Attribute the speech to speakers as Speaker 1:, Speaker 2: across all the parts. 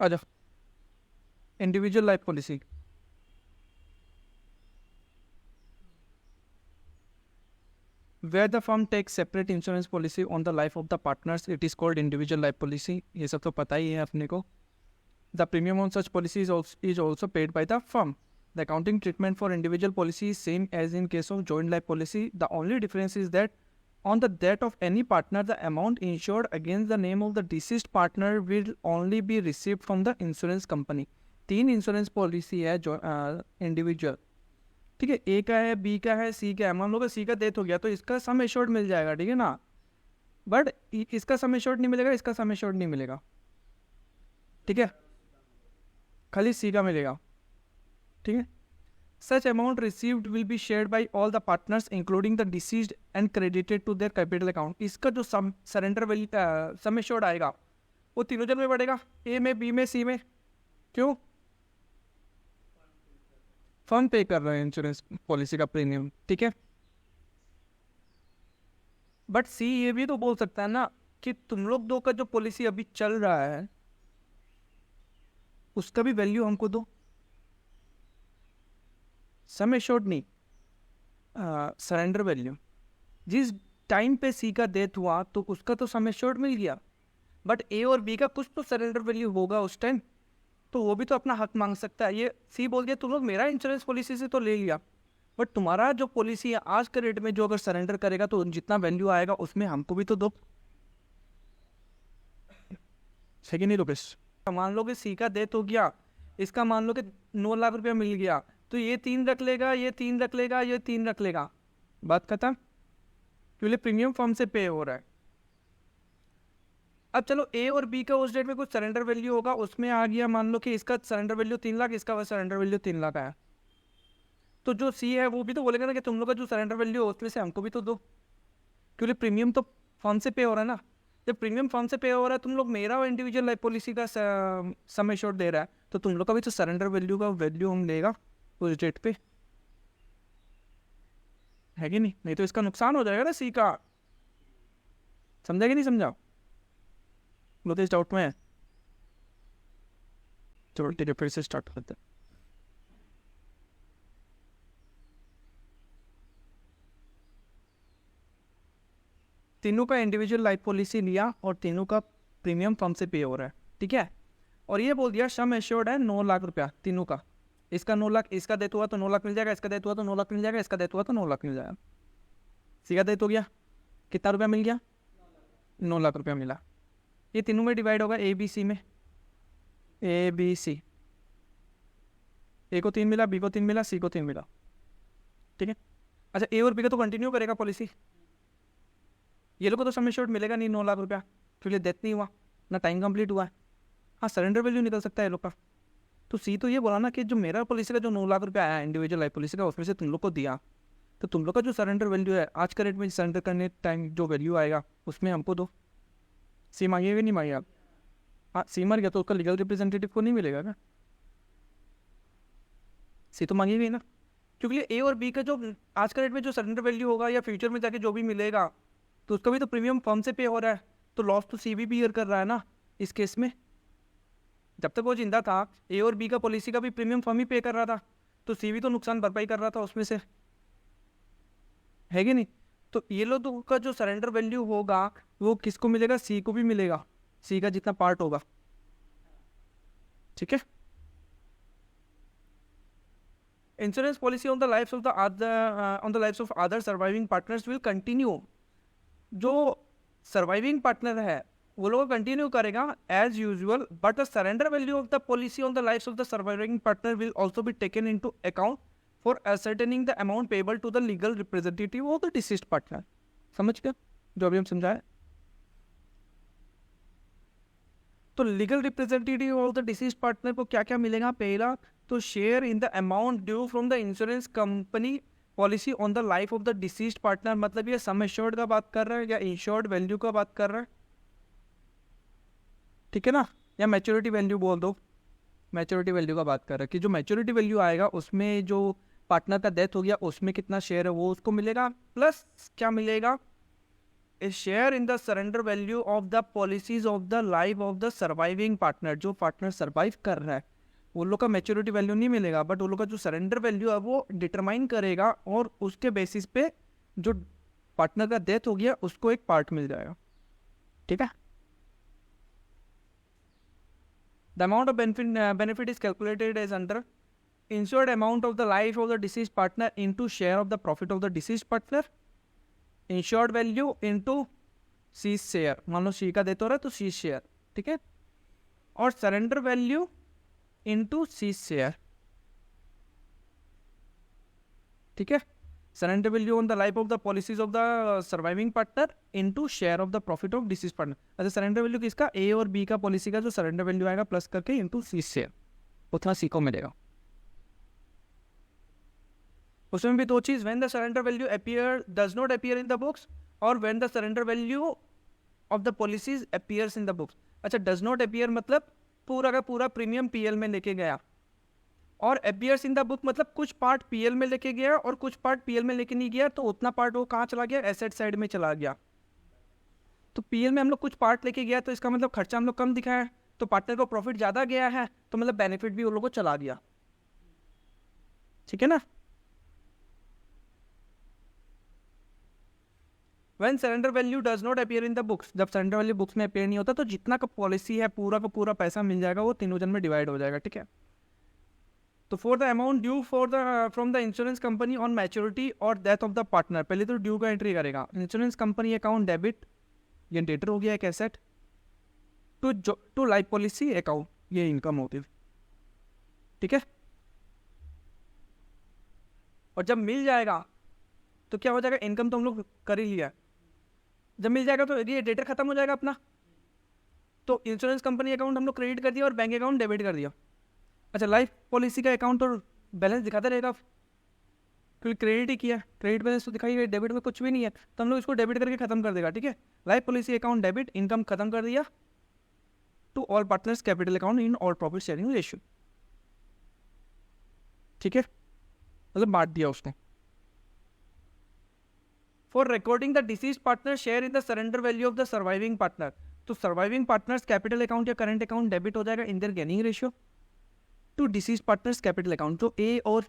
Speaker 1: अच्छा, individual life policy. Where the firm takes separate insurance policy on the life of the partners, it is called individual life policy. ये सब तो पता ही है अपने को. The premium on such policy is also paid by the firm. The accounting treatment for individual policy is same as in case of joint life policy. The only difference is that on the death of any partner, the amount insured against the name of the deceased partner will only be received from the insurance company. 3 insurance policy है जो individual, ठीक है, ए का है, B का है, सी का है. मान लो कि सी का डेथ हो गया तो इसका सम एश्योर्ड मिल जाएगा, ठीक है ना, बट इसका सम एश्योर्ड नहीं मिलेगा, इसका सम एश्योर्ड नहीं मिलेगा, ठीक है, खाली सी का मिलेगा, ठीक है. Such amount received will be shared by all the partners including the deceased and credited to their capital account. इसका जो सरेंडर वैल्यू सम एश्योर्ड आएगा वो तीनों जन में बढ़ेगा, ए में, बी में, सी में. क्यों? फर्म पे कर रहे हैं इंश्योरेंस पॉलिसी का प्रीमियम, ठीक है. बट सी ये भी तो बोल सकता है ना कि तुम लोग दो का जो पॉलिसी अभी चल रहा है उसका भी वैल्यू हमको दो. सम एश्योर्ड नहीं, सरेंडर वैल्यू. जिस टाइम पे सी का डेथ हुआ तो उसका तो सम एश्योर्ड मिल गया, बट ए और बी का कुछ तो सरेंडर वैल्यू होगा उस टाइम, तो वो भी तो अपना हक मांग सकता है. ये सी बोल दिया तुम लोग मेरा इंश्योरेंस पॉलिसी से तो ले लिया, बट तुम्हारा जो पॉलिसी है आज के रेट में जो अगर सरेंडर करेगा तो जितना वैल्यू आएगा उसमें हमको भी तो दो. है कि नहीं रुपेश? मान लो कि सी का डेथ हो गया, इसका मान लो कि 9 लाख रुपया मिल गया, तो ये 3 रख लेगा, ये 3 रख लेगा, ये 3 रख लेगा, बात खत्म, क्योंकि प्रीमियम फर्म से पे हो रहा है. अब चलो ए और बी का उस डेट में कुछ सरेंडर वैल्यू होगा, उसमें आ गया मान लो कि इसका सरेंडर वैल्यू 3 लाख, इसका सरेंडर वैल्यू 3 लाख आया, तो जो सी है वो भी तो बोलेगा ना कि तुम लोग का जो सरेंडर वैल्यू है उसमें से हमको भी तो दो, क्योंकि प्रीमियम तो फर्म से पे हो रहा है ना. जब प्रीमियम फर्म से पे हो रहा है, तुम लोग मेरा और इंडिविजुअल लाइफ पॉलिसी का सम एश्योर्ड दे रहा है, तो तुम लोग का भी तो सरेंडर वैल्यू का वैल्यू हम लेगा उस डेट पे, है कि नहीं? नहीं तो इसका नुकसान हो जाएगा ना सी का. समझा कि नहीं समझा? बोलते इस डाउट में है? चलो ठीक है, फिर से स्टार्ट करते हैं. तीनों का इंडिविजुअल लाइफ पॉलिसी लिया और तीनों का प्रीमियम फर्म से पे हो रहा है, ठीक है, और ये बोल दिया सम एश्योर्ड है 9 लाख रुपया तीनों का. इसका 9 लाख, इसका डेथ हुआ तो 9 लाख मिल जाएगा, इसका डेथ हुआ तो 9 लाख मिल जाएगा, इसका डेथ हुआ तो 9 लाख मिल जाएगा. सी का डेथ हो गया, कितना रुपया मिल गया? 9 लाख रुपया मिला. ये तीनों में डिवाइड होगा ए बी सी में, ए बी सी, ए को 3 मिला, बी को 3 मिला, सी को 3 मिला, ठीक है. अच्छा, ए और बी का तो कंटिन्यू करेगा पॉलिसी, ये लोग को तो सम एश्योर्ड मिलेगा नहीं 9 लाख रुपया, क्योंकि डेथ नहीं हुआ ना, टाइम कंप्लीट हुआ है. हाँ, सरेंडर वैल्यू निकल सकता है ये लोग का. तो सी तो ये बोला ना कि जो मेरा पॉलिसी का जो 9 लाख रुपया आया इंडिविजुअल लाइफ पॉलिसी का, उसमें से तुम लोग को दिया, तो तुम लोग का जो सरेंडर वैल्यू है आज का रेट में सरेंडर करने टाइम जो वैल्यू आएगा उसमें हमको दो. सी मांगिएगा नहीं मांगिएगा? हाँ, सी मर गया तो उसका लीगल रिप्रेजेंटेटिव को नहीं मिलेगा क्या? सी तो मांगेगा ही ना, क्योंकि ए और बी का जो आज का रेट में जो सरेंडर वैल्यू होगा या फ्यूचर में जाके जो भी मिलेगा तो उसका भी तो प्रीमियम फर्म से पे हो रहा है, तो लॉस तो सी भी बियर कर रहा है ना इस केस में. जब तक वो जिंदा था ए और बी का पॉलिसी का भी प्रीमियम फर्म ही पे कर रहा था, तो सी भी तो नुकसान भरपाई कर रहा था उसमें से, है कि नहीं? तो ये लोग का जो सरेंडर वैल्यू होगा वो किसको मिलेगा? सी को भी मिलेगा, सी का जितना पार्ट होगा, ठीक है. Insurance policy on the life of the other surviving partners will continue. जो सर्वाइविंग पार्टनर है वो लोग कंटिन्यू करेगा as usual, but the surrender value of the policy on the life of the surviving partner will also be taken into account for ascertaining the amount payable to the legal representative of the deceased partner. समझ गया जो अभी हम समझाए? तो legal representative of the deceased partner को क्या क्या मिलेगा? पहला तो share in the amount due from the insurance company policy on the life of the deceased partner. मतलब ये सम एश्योर्ड का बात कर रहा है या इंश्योर्ड वैल्यू का बात कर रहा है, ठीक है ना, या मैच्योरिटी वैल्यू बोल दो, मैच्योरिटी वैल्यू का बात कर रहा है कि जो मैच्योरिटी वैल्यू आएगा उसमें जो पार्टनर का डेथ हो गया उसमें कितना शेयर है वो उसको मिलेगा, प्लस क्या मिलेगा? A share in the surrender value of the policies of the life of the surviving partner. जो पार्टनर सर्वाइव कर रहा है वो लोग का मैच्योरिटी वैल्यू नहीं मिलेगा, बट वो लोग का जो सरेंडर वैल्यू है वो डिटरमाइन करेगा, और उसके बेसिस पे जो पार्टनर का डेथ हो गया उसको एक पार्ट मिल जाएगा। ठीक है। The amount of benefit is calculated as under insured amount of the life of the deceased partner into share of the profit of the deceased partner, insured value into C share. मान लो सी का death हो रहा है तो C share. ठीक है। और surrender value into C share. ठीक है। Surrender value on the life of the policies of the surviving partner into share of the profit of disease partner. अच्छा, सरेंडर वैल्यू किसका? ए और बी का पॉलिसी का जो सरेंडर वैल्यू आएगा plus करके इनटू सी शेयर, उतना सी को मिलेगा। उसमें भी दो चीज, when the surrender value appear does not appear in the books, और when the surrender value of the policies appears in the books. अच्छा, डज नॉट अपीयर मतलब पूरा का पूरा प्रीमियम पीएल में लेके गया, और अपीयर्स इन द बुक मतलब कुछ पार्ट पीएल में लेके गया और कुछ पार्ट पीएल में लेके नहीं गया, तो उतना पार्ट वो कहाँ चला गया? एसेट साइड में चला गया। तो पीएल में हम लोग कुछ पार्ट लेके गया तो इसका मतलब खर्चा हम लोग कम दिखाया है, तो पार्टनर को प्रॉफिट ज्यादा गया है, तो मतलब बेनिफिट भी उन लोगों को चला गया। ठीक है ना। When surrender value does not appear in the books, जब surrender value बुक्स में अपेयर नहीं होता तो जितना का पॉलिसी है पूरा का पूरा पैसा मिल जाएगा, वो तीनों जन में डिवाइड हो जाएगा। ठीक है। तो for the amount due from the insurance company on maturity और डेथ ऑफ द पार्टनर, पहले तो ड्यू का एंट्री करेगा। इंश्योरेंस कंपनी अकाउंट डेबिट, ये डेटर हो गया एक asset, to life policy account, ये इनकम होती है। ठीक है। और जब मिल जाएगा तो क्या हो जाएगा? इनकम तो हम लोग कर ही लिया, जब मिल जाएगा तो ये डेटर खत्म हो जाएगा अपना, तो इंश्योरेंस कंपनी अकाउंट हम लोग क्रेडिट कर दिया और बैंक अकाउंट डेबिट कर दिया। अच्छा, लाइफ पॉलिसी का अकाउंट तो बैलेंस दिखाता रहेगा क्योंकि क्रेडिट ही किया, क्रेडिट बैलेंस तो दिखाई, डेबिट में कुछ भी नहीं है, तो हम लोग इसको डेबिट करके खत्म कर देगा। ठीक है। Life policy account debit, income खत्म कर दिया, to all partners capital account in all profit sharing ratio. ठीक है, मतलब बांट दिया उसने। For recording the deceased partner share in the surrender value of the surviving partner, तो सर्वाइविंग पार्टनर्स कैपिटल अकाउंट या करंट अकाउंट डेबिट हो जाएगा in their gaining ratio to deceased partners capital account. जो ए और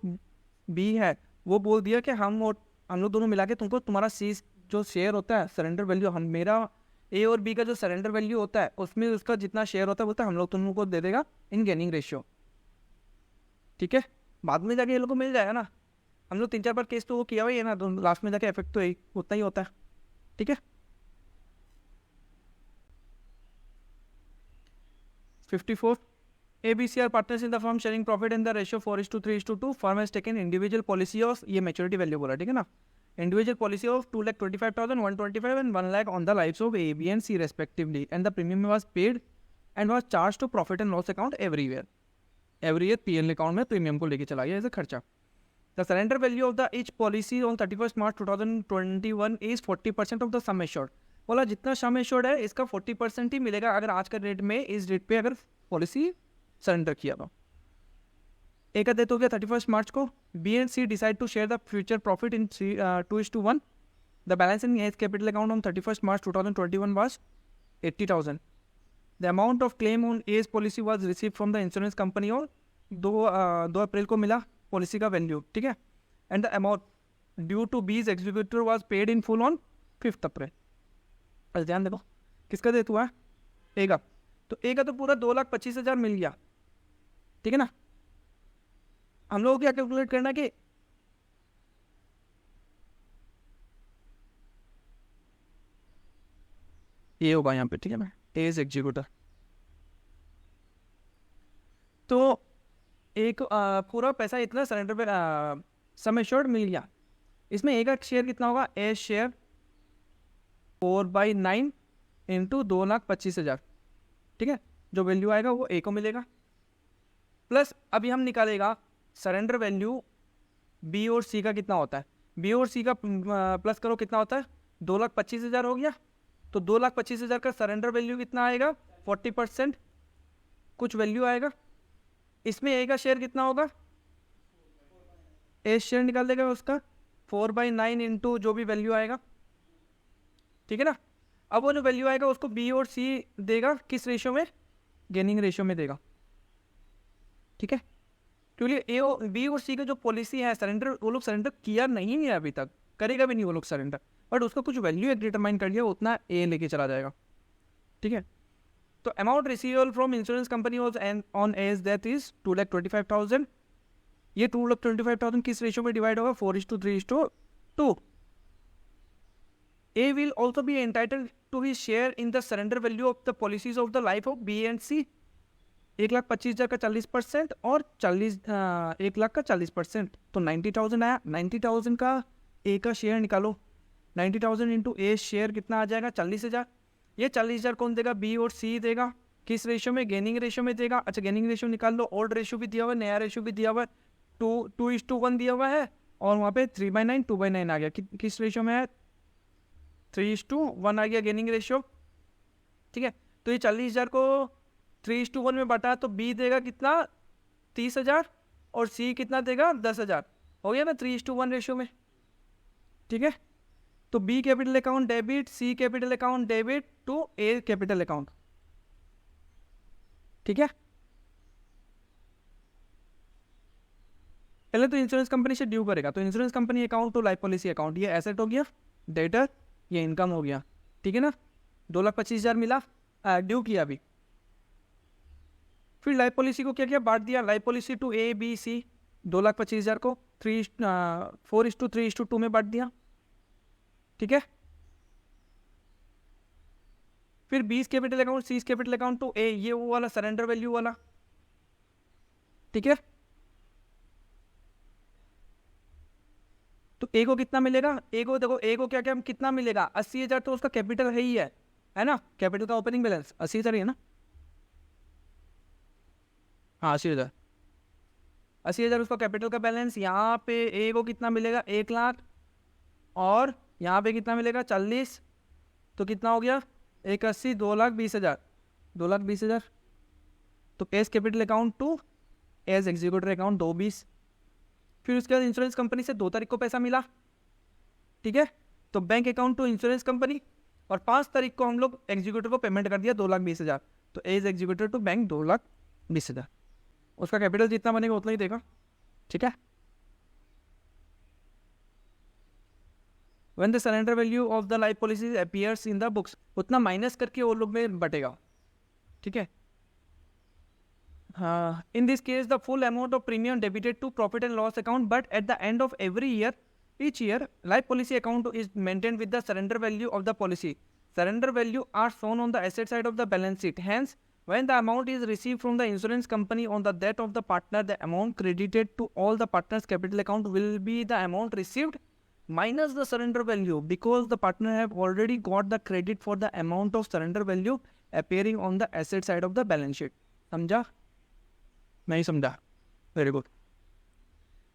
Speaker 1: B है वो बोल दिया कि हम लोग दोनों मिला के तुमको तुम्हारा सी जो शेयर होता है सरेंडर वैल्यू, हम मेरा ए और बी का जो सरेंडर वैल्यू होता है उसमें उसका जितना शेयर होता है बोलता है हम लोग तुमको दे देगा इन गेनिंग रेशियो। ठीक है। बाद में जाके ये लोग को मिल जाएगा ना, हम लोग 3-4 बार केस तो वो किया हुआ ही है ना, तो लास्ट में जाके इफेक्ट तो यही उतना ही होता है। ठीक है। 54 ABC are partners in the firm sharing profit in the ratio 4:3:2. Firm has taken individual policy of, ये maturity value बोला, ठीक है ना, individual policy of 2,25,000, 125 and 1 lakh on the lives of A, B and C respectively, and the premium was paid and was charged to profit and loss account every year P&L account में premium को लेके चला गया ऐसे खर्चा। The surrender value of the each policy on 31st March 2021 is 40% of the sum assured। बोला जितना sum assured है इसका 40% ही मिलेगा अगर आज का रेट में इस डेट पे अगर पॉलिसी सरेंडर किया तो। ए का डेट हो गया 31 मार्च को, B and C decide to share the future profit in 2:1। The balance in A's capital account on 31 March 2021 was 80,000। The amount of claim on A's policy was receive from the insurance company और 2 अप्रैल को मिला policy का value. ठीक है। And the amount due to these executive was paid in full on 5 April. बस ध्यान देखो किसका डेट हुआ है? ए का, तो ए का तो पूरा 2,25,000 मिल गया। ठीक है ना। हम लोगों को क्या कैलकुलेट करना कि ये होगा यहाँ पे, ठीक है ना, एज एग्जीक्यूटर। तो एक पूरा पैसा इतना सरेंडर पे सम एश्योर्ड मिल गया, इसमें ए का शेयर कितना होगा? ए शेयर 4/9 इंटू 2,25,000। ठीक है। जो वैल्यू आएगा वो ए को मिलेगा, प्लस अभी हम निकालेगा सरेंडर वैल्यू बी और सी का कितना होता है। बी और सी का प्लस करो कितना होता है? 2,25,000 हो गया। तो 2,25,000 का सरेंडर वैल्यू कितना आएगा? 40% कुछ वैल्यू आएगा। इसमें ए का शेयर कितना होगा? ए शेयर निकाल देगा उसका 4/9 इंटू जो भी वैल्यू आएगा ठीक है ना। अब वो जो वैल्यू आएगा उसको बी और सी देगा, किस रेशियो में, गेनिंग रेशियो में देगा, ठीक है। क्योंकि ए और बी और सी का जो पॉलिसी है सरेंडर, वो लोग सरेंडर किया नहीं है अभी तक, करेगा भी नहीं वो लोग सरेंडर, बट उसका कुछ वैल्यू एक डिटरमाइन कर दिया, उतना ए लेके चला जाएगा, ठीक है। तो amount receivable from insurance company was on A's death is 2,25,000। ये 2,25,000 किस रेशियो में डिवाइड होगा, 4:3:2। A will also be entitled to his share in the surrender value of the policies of the life of B and C। 1,25,000 का 40% और 1,00,000 का 40%, तो 90,000 आया। 90,000 का ए का शेयर निकालो, 90,000 इंटू ए शेयर कितना आ जाएगा, 40,000। ये 40,000 कौन देगा, बी और सी देगा, किस रेशियो में, गेनिंग रेशियो में देगा। अच्छा गेनिंग रेशियो निकाल लो, ओल्ड रेशियो भी दिया हुआ है, नया रेशियो भी दिया हुआ है, 2:1 दिया हुआ है, और वहाँ पे 3/9 2/9 आ गया, किस रेशियो में है, 3:1 आ गया गेनिंग रेशियो, ठीक है। तो ये 40,000 को 3:1 में बटा तो बी देगा कितना, 30,000, और सी कितना देगा, 10,000। हो गया ना 3:1 रेशियो में, ठीक है। तो B capital account debit, C capital account debit to A capital account, ठीक है। पहले तो इंश्योरेंस कंपनी से ड्यू करेगा, तो insurance company account to life policy account, ये एसेट हो गया, डेटर ये इनकम हो गया, ठीक है ना। 2,25,000 मिला, ड्यू किया अभी। फिर लाइफ पॉलिसी को क्या किया, बांट दिया, life policy to A B C, 2,25,000 को 4:3:2 में बांट दिया, ठीक है। फिर B's capital account, C capital account to A, ये वो वाला सरेंडर वैल्यू वाला, ठीक है। तो ए को कितना मिलेगा, ए को देखो, ए को क्या क्या कितना मिलेगा, 80,000, तो उसका कैपिटल है ही है ना, कैपिटल का ओपनिंग बैलेंस 80,000 है ना, हाँ 80,000, 80,000 उसका कैपिटल का बैलेंस। यहाँ पे ए को कितना मिलेगा, 1,00,000, और यहाँ पे कितना मिलेगा, 40, तो कितना हो गया, 1,80, 2,20,000, 2,20,000। तो A's capital account to A's executive account 2,20। फिर उसके बाद इंश्योरेंस कंपनी से 2 तारीख को पैसा मिला, ठीक है, तो bank account to insurance company, और 5 तारीख को हम लोग एग्जीक्यूटिव को पेमेंट कर दिया 2,20,000, तो एज एग्जीक्यूटिव टू बैंक 2,20,000। उसका कैपिटल जितना बनेगा उतना ही देगा, ठीक है। When the surrender value of the life policy appears in the books, उतना माइनस करके वो लोग में बटेगा, ठीक है। In this case, the full amount of premium debited to profit and loss account, but at the end of every year, each year, life policy account is maintained with the surrender value of the policy. Surrender value are shown on the asset side of the balance sheet. Hence, when the amount is received from the insurance company on the death of the partner, the amount credited to all the partners' capital account will be the amount received minus the surrender value, because the partner have already got the credit for the amount of surrender value appearing on the asset side of the balance sheet. समझा, नहीं समझा, very good.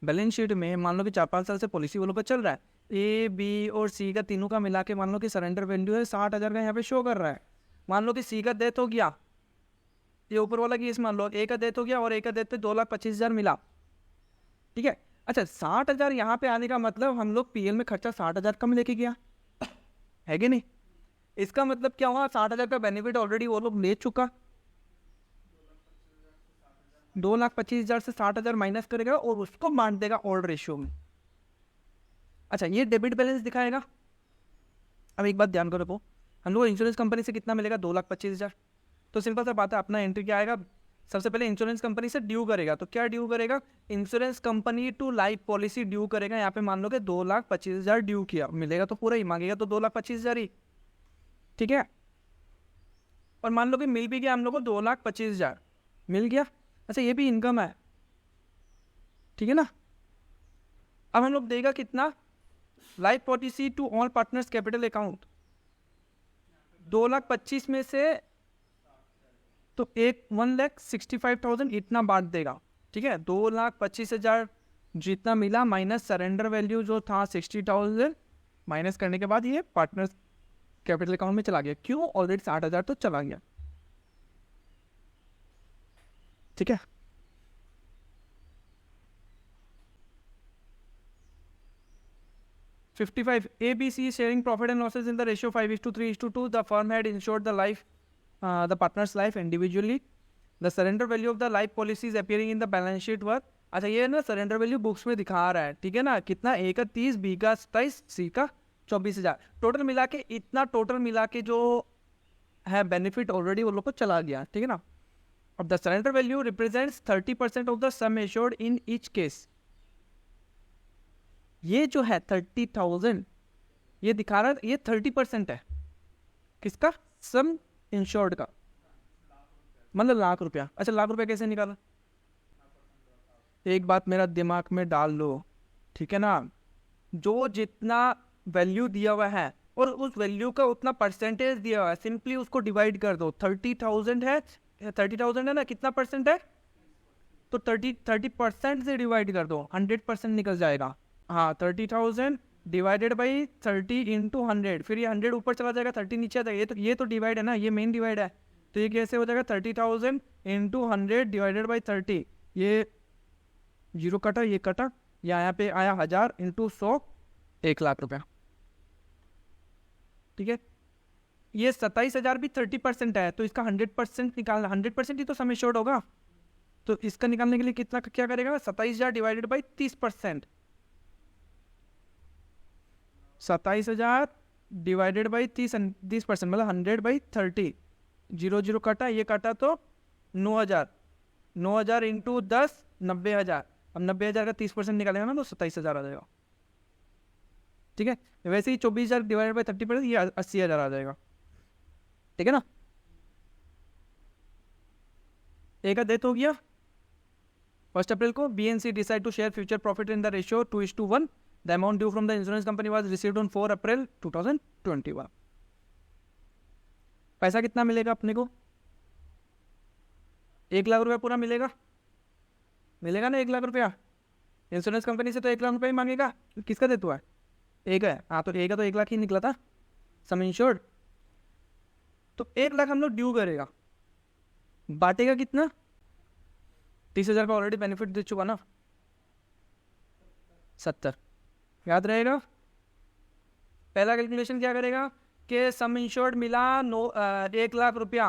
Speaker 1: Balance sheet में मान लो कि 4-5 साल से policy वालों पर चल रहा है, ए बी और सी का तीनों का मिला के मान लो कि सरेंडर वैल्यू है 60,000 का, यहाँ पे शो कर रहा है। मान लो कि सी का डेथ हो गया, ये ऊपर वाला केस मान लो, ए का डेथ हो गया और ए का डेथ पे 2,25,000 मिला, ठीक है। अच्छा 60,000 यहाँ पे आने का मतलब हम लोग पीएल में खर्चा 60,000 कम लेके गया है कि नहीं। इसका मतलब क्या हुआ, 60,000 का बेनिफिट ऑलरेडी वो लोग ले चुका, 2,25,000 से 60,000 माइनस करेगा और उसको बांट देगा ओल्ड रेशियो में। अच्छा ये डेबिट बैलेंस दिखाएगा। अब एक बात ध्यान करो, रखो, हम लोग इंश्योरेंस कंपनी से कितना मिलेगा, 2,25,000। तो सिंपल सा बात है, अपना एंट्री क्या आएगा, सबसे पहले इंश्योरेंस कंपनी से ड्यू करेगा, तो क्या ड्यू करेगा, insurance company to life policy due करेगा। यहाँ पे मान लो कि 2,25,000 ड्यू किया, मिलेगा तो पूरा ही, मांगेगा तो 2,25,000 ही, ठीक है। और मान लो कि मिल भी गया हम लोग को 2,25,000 मिल गया। अच्छा ये भी इनकम है, ठीक है ना। अब हम लोग देगा कितना, life policy to all partners capital account 2,25,000 में से तो 1,65,000 इतना बांट देगा, ठीक है। 2,25,000 जितना मिला माइनस सरेंडर वैल्यू जो था 60,000 माइनस करने के बाद ये पार्टनर्स कैपिटल अकाउंट में चला गया। क्यों, ऑलरेडी 60,000 तो चला गया, ठीक है। 55. A, B, C is sharing profit and losses in the ratio 5:3:2. The firm had insured the partner's life individually. The surrender value of the life policy is appearing in the balance sheet worth. अच्छा ये ना surrender value books में दिखा रहा है, ठीक है ना, कितना, ए का 30, बी का 27, सी का 24,000, टोटल मिला के इतना, टोटल मिला के जो है बेनिफिट ऑलरेडी वो लोग को चला गया, ठीक है ना. अब the surrender value represents 30% of the sum assured in each case. ये जो है 30,000 ये दिखा रहा है, ये 30% है किसका, सम इंश्योर्ड का, मतलब लाख रुपया. अच्छा लाख रुपया कैसे निकाला, एक बात मेरा दिमाग में डाल लो, ठीक है ना, जो जितना वैल्यू दिया हुआ है और उस वैल्यू का उतना परसेंटेज दिया हुआ है, सिंपली उसको डिवाइड कर दो. 30,000 है, 30,000 है ना, कितना परसेंट है, तो 30% से डिवाइड कर दो, 100% निकल जाएगा. हाँ 30,000 डिवाइडेड बाई 30 इंटू 100, फिर ये 100 ऊपर चला जाएगा, 30 नीचे आ जाएगा. ये तो डिवाइड है ना, ये मेन डिवाइड है, तो ये कैसे हो जाएगा, 30,000 इंटू 100 डिवाइडेड बाई 30, ये जीरो कटा, ये कटा, यहाँ पे आया 1000 इंटू 100, 1 लाख रुपया. ठीक है, ये 27,000 भी 30% है, तो इसका 100% निकालना, 100% ही तो सम एश्योर्ड होगा, तो इसका निकालने के लिए कितना क्या करेगा, 27,000 डिवाइडेड बाई 30%, 27,000 डिवाइडेड बाई 30% मतलब 100/30, 0 कटा, ये कटा तो 9,000, 9,000 इंटू 10 90,000. अब 90,000 का 30% निकालेगा ना तो 27,000 आ जाएगा. ठीक है, वैसे ही 24,000 डिवाइडेड बाई 30%, ये 80,000 आ जाएगा. ठीक है ना, एक का डेथ हो गया 1 अप्रैल को. B and C decide to share future profit in the ratio 2:1. The amount due from the insurance company was received on 4 April 2021. पैसा कितना मिलेगा अपने को, 1 लाख रुपया पूरा मिलेगा, मिलेगा ना 1 लाख रुपया. इंश्योरेंस कंपनी से तो 1 लाख रुपया ही मांगेगा, किसका देता हुआ है, एक है. हाँ तो एक का तो 1 लाख ही निकला था सम इंश्योर्ड, तो 1 लाख हम लोग ड्यू करेगा, बांटेगा कितना, 30,000 का ऑलरेडी बेनिफिट दे चुका ना, 70. याद रहेगा. पहला कैलकुलेशन क्या करेगा कि सम इंश्योर्ड मिला 1 लाख रुपया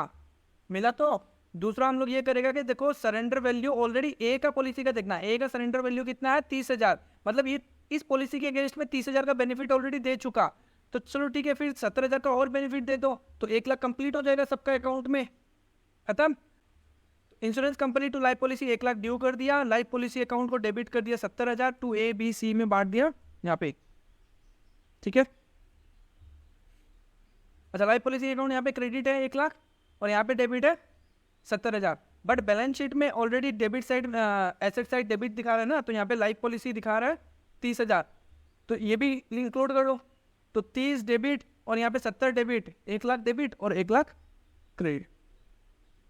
Speaker 1: मिला, तो दूसरा हम लोग ये करेगा कि देखो सरेंडर वैल्यू ऑलरेडी ए का पॉलिसी का देखना, ए का सरेंडर वैल्यू कितना है 30,000, मतलब ये इस पॉलिसी के अगेंस्ट में 30,000 का बेनिफिट ऑलरेडी दे चुका, तो चलो ठीक है, फिर 70,000 का और बेनिफिट दे दो, तो 1 लाख कंप्लीट हो जाएगा सबका अकाउंट में, खत्म. Insurance company to life policy 1 lakh due कर दिया, लाइफ पॉलिसी अकाउंट को डेबिट कर दिया 70,000, टू ए बी सी में बांट दिया यहाँ पे. ठीक है, अच्छा लाइफ पॉलिसी अकाउंट यहाँ पे क्रेडिट है 1 लाख और यहाँ पे डेबिट है 70,000, बट बैलेंस शीट में already debit side asset side debit दिखा रहा है ना, तो यहाँ पे लाइफ पॉलिसी दिखा रहा है 30,000, तो ये भी इंक्लूड कर दो, तो 30 डेबिट और यहाँ पे 70 डेबिट, 1 लाख डेबिट और 1 लाख क्रेडिट.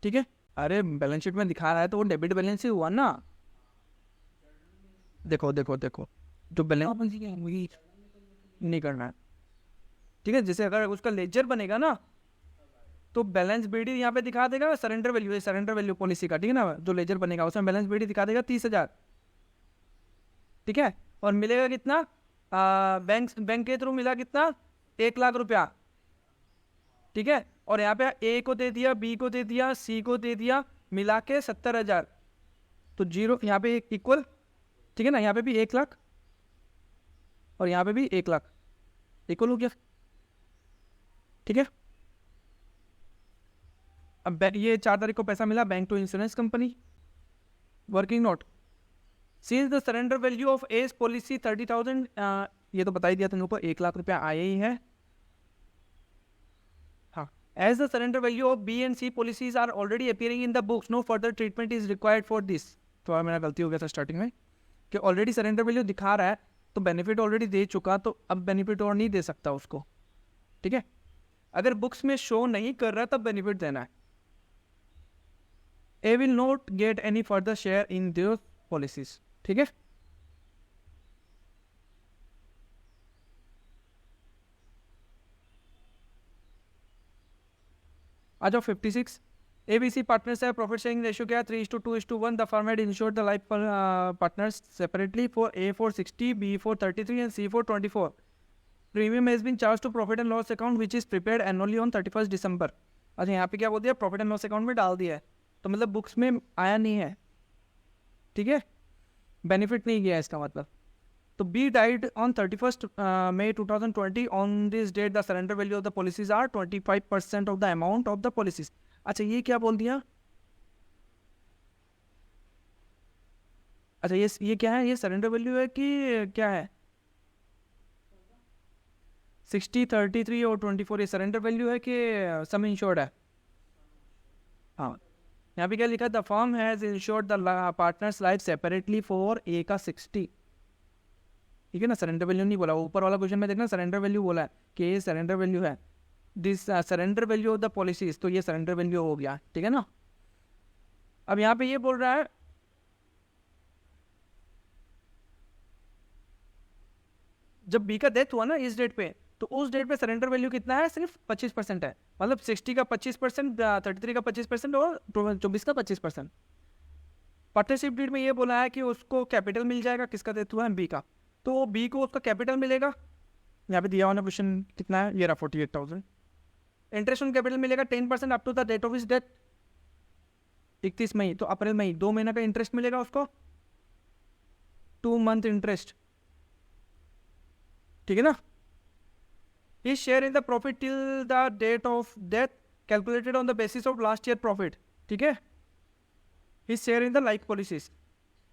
Speaker 1: ठीक है, अरे बैलेंस शीट में दिखा रहा है तो वो डेबिट बैलेंस ही हुआ ना. देखो देखो देखो, जो बैलेंस वही नहीं करना है. ठीक है, जैसे अगर उसका लेजर बनेगा ना तो बैलेंस बीडी यहाँ पे दिखा देगा surrender value, surrender value policy का, ठीक है ना, जो लेजर बनेगा उसमें बैलेंस बीडी दिखा देगा 30,000. ठीक है, और मिलेगा कितना, बैंक के थ्रू मिला कितना, 1 लाख रुपया. ठीक है, और यहाँ पे ए को दे दिया, बी को दे दिया, सी को दे दिया, मिला के 70,000, तो जीरो यहाँ पे इक्वल. ठीक है ना, यहाँ पे भी 1 लाख और यहाँ पे भी 1 लाख इक्वल हो गया. ठीक है, अब ये 4 तारीख को पैसा मिला bank to insurance company. Working note, since the surrender value of A's policy 30,000, ये तो बता ही दिया तुम लोग को, 1 लाख रुपया आया ही है. हाँ, as the surrender value of B and C policies are already appearing in the books, no further treatment is required for this. थोड़ा मेरा गलती हो गया था स्टार्टिंग में कि ऑलरेडी सरेंडर वैल्यू दिखा रहा है तो बेनिफिट ऑलरेडी दे चुका, तो अब बेनिफिट और नहीं दे सकता उसको. ठीक है, अगर बुक्स में शो नहीं कर रहा तब बेनिफिट देना है. A will not get any further share in this policies. ठीक है, आ जाओ 56. ABC partners have profit sharing ratio क्या है 3:2:1. The firm had insured the life partners separately for A for 60, B for 33 and C for 24. Premium has been charge to profit and loss account which is prepared annually on 31 December. अच्छा यहाँ पे क्या बोल दिया, profit and loss account में डाल दिया है, तो मतलब बुक्स में आया नहीं है, ठीक है, बेनिफिट नहीं गया इसका मतलब। तो B died on 31 May 2020 on this date the surrender value of the policies are 25% of the amount of the policies. अच्छा ये क्या बोल दिया, अच्छा ये क्या है, ये सरेंडर वैल्यू है कि क्या है, 60, 33 और 24 ये सरेंडर वैल्यू है कि सम इंश्योर्ड है। हाँ यहाँ पे क्या लिखा है, the firm has insured the partners life separately for a का 60, ठीक है ना, सरेंडर वैल्यू नहीं बोला, ऊपर वाला क्वेश्चन में देखना सरेंडर वैल्यू बोला है कि ये सरेंडर वैल्यू है, this surrender value of the policies, तो ये सरेंडर वैल्यू हो गया, ठीक है ना। अब यहाँ पे ये बोल रहा है जब बी का डेथ हुआ ना इस डेट पे, तो उस डेट पे सरेंडर वैल्यू कितना है, सिर्फ 25% है, मतलब 60 का 25%, 33 का 25% और 24 का 25%। पार्टनरशिप डीड में ये बोला है कि उसको कैपिटल मिल जाएगा, किसका डेथ हुआ है, बी का, तो बी को उसका कैपिटल मिलेगा, यहाँ पे दिया हुआ ना क्वेश्चन कितना है, ये रहा 48,000। इंटरेस्ट ऑन कैपिटल मिलेगा 10% up to the date of his death, 31 मई, तो अप्रैल मई 2 महीना का इंटरेस्ट मिलेगा उसको, 2 मंथ इंटरेस्ट, ठीक है ना। His share in the profit till the date of death calculated on the basis of last year profit, ठीक है। His share in the life policies,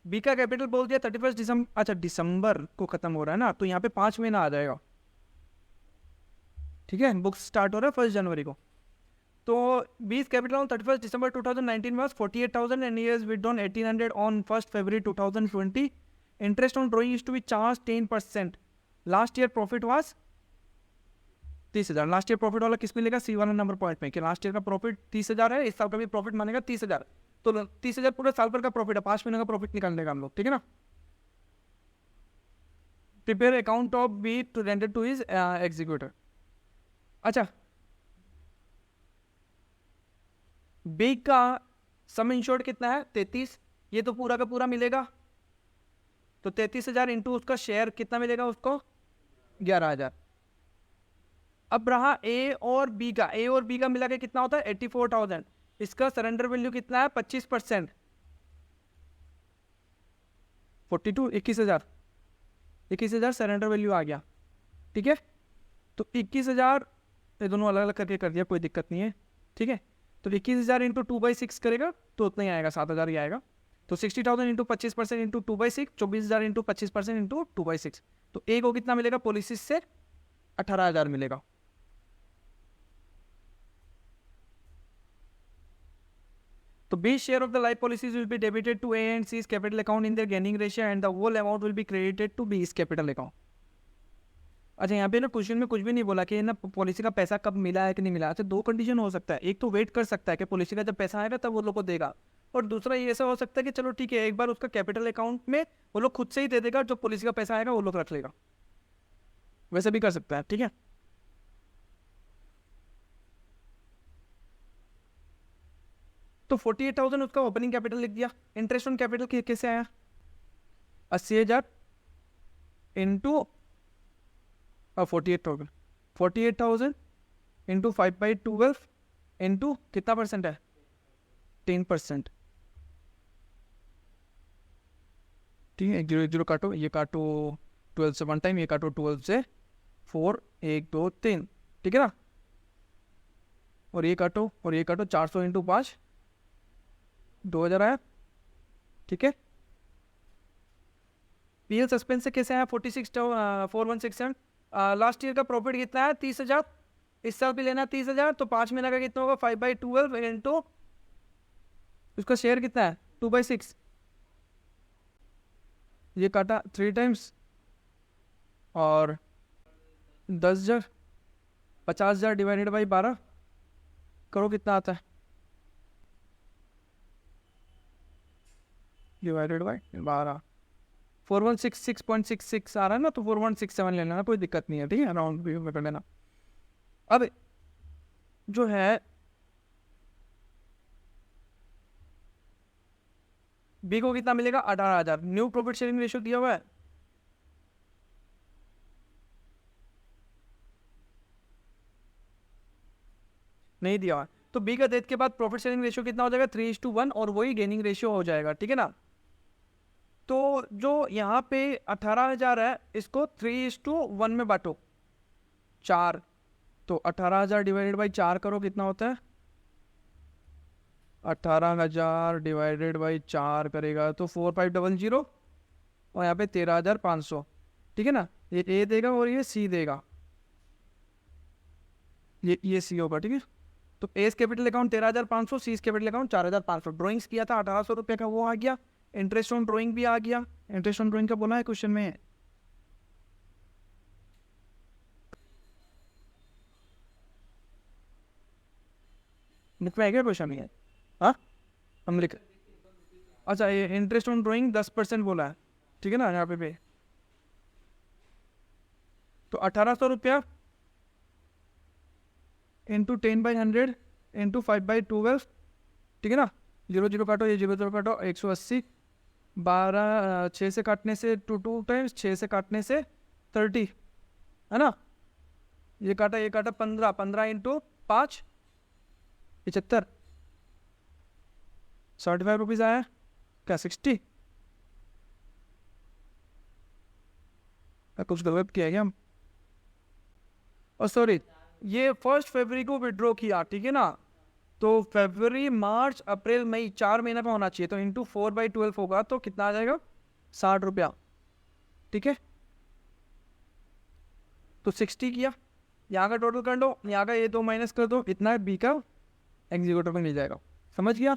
Speaker 1: B का कैपिटल बोल दिया 31 दिसंबर, अच्छा दिसंबर को खत्म हो रहा है ना, तो यहाँ पे 5 महीना आ जाएगा, ठीक है, बुक स्टार्ट हो रहा है 1 जनवरी को, तो बीस capital on 31 December 2019 was 48,000 and he has withdrawn 1,800 on 1st February 2020. Interest on drawing is to be charged 10%. Last year profit was 30,000। Last year profit वाला किस में लेगा, सी वाला नंबर पॉइंट में, कि लास्ट ईयर का प्रॉफिट 30,000 है, इस साल का भी प्रॉफिट मानेगा 30,000, तो 30,000 पूरे साल भर का प्रॉफिट है, 5 महीने का प्रॉफिट निकाल लेगा हम लोग, ठीक है ना। Prepare account of B to render to his executor. अच्छा बी का सम इंश्योर्ड कितना है 33, ये तो पूरा का पूरा मिलेगा, तो 33,000 इंटू उसका शेयर कितना मिलेगा उसको 11,000। अब रहा ए और बी का, ए और बी का मिला के कितना होता है 84,000, इसका सरेंडर वैल्यू कितना है 25%, 42, 21,000 सरेंडर वैल्यू आ गया, ठीक है। तो 21,000 ये दोनों अलग अलग करके कर दिया, कोई दिक्कत नहीं है, ठीक है। तो 21,000 इंटू 2/6 करेगा तो उतना ही आएगा, 7,000 ही आएगा। तो 60,000 इंटू 25% इंटू 2/6, 24,000 इंटू 25% इंटू 2/6, तो ए को कितना मिलेगा पॉलिसीज से 18,000 मिलेगा। तो B share of the life policies will be debited to A and C's capital account in their gaining ratio and the whole amount will be credited to B's capital account। अच्छा यहाँ पे ना question में कुछ भी नहीं बोला कि ना पॉलिसी का पैसा कब मिला है कि नहीं मिला। अच्छा दो कंडीशन हो सकता है, एक तो वेट कर सकता है कि पॉलिसी का जब पैसा आएगा तब वो लोग को देगा, और दूसरा ये ऐसा हो सकता है कि चलो ठीक है एक बार उसका कैपिटल अकाउंट में वो लोग खुद से ही दे देगा, जो पॉलिसी का पैसा आएगा वो लोग रख लेगा, वैसे भी कर सकता है, ठीक है। तो 48,000 उसका ओपनिंग कैपिटल लिख दिया। इंटरेस्ट ऑन कैपिटल कैसे आया 80,000 इंटू 48,000 इंटू 5/12 इंटू कितना परसेंट है 10%, ठीक है। 0 काटो, ये काटो 12 से 1 टाइम, ये काटो 12 से 4, 1 2 3, ठीक है ना। और ये काटो 400 इंटू 5 2,000 आया, ठीक है। पीएल सस्पेंस से कैसे आया 46,416। लास्ट ईयर का प्रॉफिट कितना है 30,000, इस साल भी लेना 30,000, तो 5 महीने का कितना होगा 5/12 इंटू उसका शेयर कितना है 2/6, ये काटा 3 टाइम्स और 10,000, 50,000 डिवाइडेड बाई 12 करो कितना आता है डिवाइडेड बाई 12, 4166.66 आ रहा है ना, तो 4167 ले लेना, कोई दिक्कत नहीं है, ठीक है, राउंड भी कर लेना। अब जो है बी को कितना मिलेगा 18,000, न्यू प्रॉफिट शेयरिंग रेशियो दिया हुआ है नहीं दिया हुआ है। तो बी का डेथ के बाद प्रॉफिट शेयरिंग रेशियो कितना हो जाएगा 3:1 और वही गेनिंग रेशियो हो जाएगा, ठीक है ना। तो जो यहाँ पे 18,000 है इसको 3:1 में बांटो 4, तो 18,000 डिवाइडेड बाई 4 करो कितना होता है 18,000 डिवाइडेड बाई 4 करेगा तो 4500 और यहाँ पे 13,500, ठीक है ना। ये ए देगा और ये सी देगा, ये सी होगा, ठीक है। तो एस कैपिटल अकाउंट 13,500, सी कैपिटल अकाउंट 4,500। ड्राइंग्स किया था 1,800 रुपये का, वो आ गया। इंटरेस्ट ऑन ड्राइंग भी आ गया। इंटरेस्ट ऑन ड्राइंग का बोला है क्वेश्चन में, बुक में आएगा क्वेश्चन में। हाँ हम लिख, अच्छा ये इंटरेस्ट ऑन ड्राइंग 10% बोला है, ठीक है ना यहाँ पे तो 1,800 रुपया इंटू 10/100 इंटू 5/12, ठीक है ना। 0 0 काटो, ये 0 0 काटो, 180, 12 6 से काटने से 2 टाइम्स, 6 से काटने से 30, है ना। ये काटा 15, 15 इंटू 5 75, 75 रुपीज़ आया क्या 60, कुछ गलत किया क्या हम। और सॉरी ये 1 फरवरी को विड्रॉ किया, ठीक है ना। तो फरवरी मार्च अप्रैल मई 4 महीने का होना चाहिए, तो इंटू 4/12 होगा तो कितना आ जाएगा 60 रुपया, ठीक है। तो 60 किया, यहाँ का टोटल कर लो, यहाँ का ये 2 माइनस कर दो, इतना बी का एग्जीक्यूटिव में मिल जाएगा, समझ गया।